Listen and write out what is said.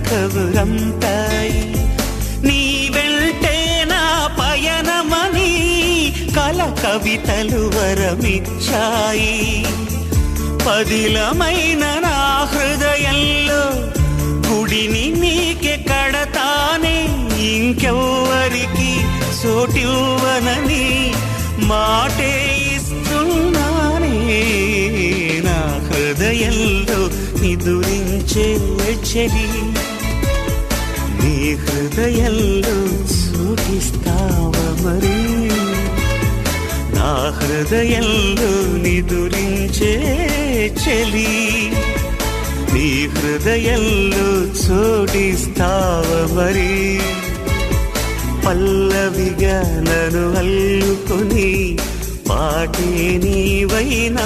కబురంతాయి. నీ వెంటే నా పయనమని కల కవితలు వరమిచ్చాయి. పదిలమైన నా హృదయంలో గుడిని నీకే కడతానే, ఇంకెవ్వరికి చోటివ్వనని మాటే ఇస్తున్నానే. నా హృదయంలో నిదురించే చెలి, నీ హృదయంలో చోటిస్తావా మరి? నా హృదయంలో నిదురించే చెలి, నీ హృదయంలో చోటిస్తావా మరి? పల్లవిగా నన్ను అల్లుకొని పాటే నీవైనా